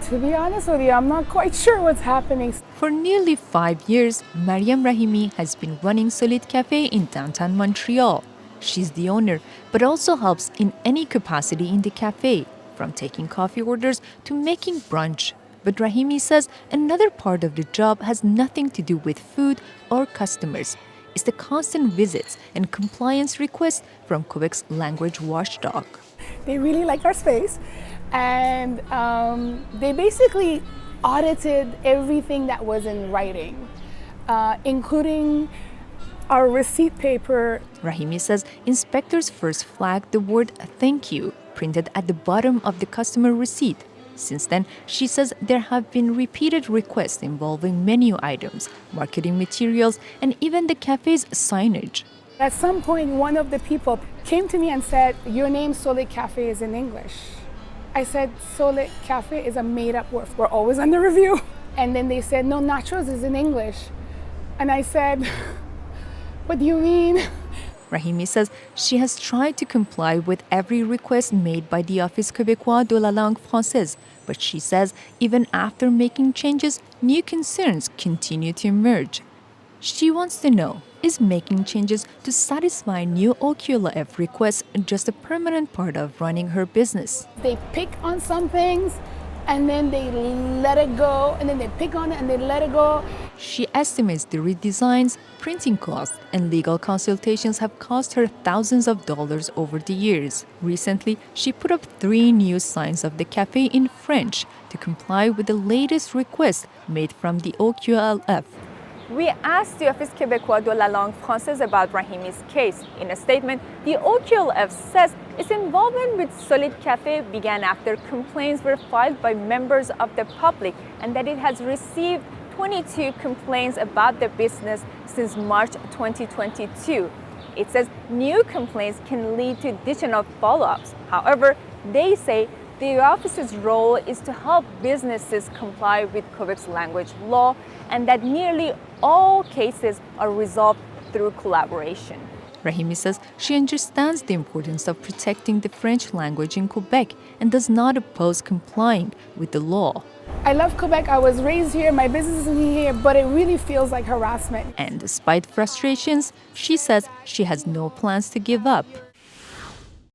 To be honest with you, I'm not quite sure what's happening. For nearly 5 years, Maryam Rahimi has been running SoLIT Cafe in downtown Montreal. She's the owner, but also helps in any capacity in the cafe, from taking coffee orders to making brunch. But Rahimi says another part of the job has nothing to do with food or customers. It's the constant visits and compliance requests from Quebec's language watchdog. They really like our space, and they basically audited everything that was in writing, including our receipt paper. Rahimi says inspectors first flagged the word "thank you" printed at the bottom of the customer receipt. Since then, she says there have been repeated requests involving menu items, marketing materials, and even the cafe's signage. At some point, one of the people came to me and said, "Your name SoLIT Cafe is in English." I said, "SoLIT Cafe is a made-up word. We're always under review." And then they said, "No, nachos is in English." And I said, "What do you mean?" Rahimi says she has tried to comply with every request made by the Office québécois de la langue française, but she says even after making changes, new concerns continue to emerge. She wants to know, is making changes to satisfy new OQLF requests just a permanent part of running her business? They pick on some things and then they let it go, and then they pick on it and they let it go. She estimates the redesigns, printing costs, and legal consultations have cost her thousands of dollars over the years. Recently, she put up 3 new signs of the cafe in French to comply with the latest request made from the OQLF. We asked the Office québécois de la langue française about Rahimi's case. In a statement, the OQLF says its involvement with SoLIT Cafe began after complaints were filed by members of the public and that it has received 22 complaints about the business since March 2022. It says new complaints can lead to additional follow-ups. However, they say the office's role is to help businesses comply with Quebec's language law and that nearly all cases are resolved through collaboration. Rahimi says she understands the importance of protecting the French language in Quebec and does not oppose complying with the law. I love Quebec. I was raised here. My business is here, but it really feels like harassment. And despite frustrations, she says she has no plans to give up.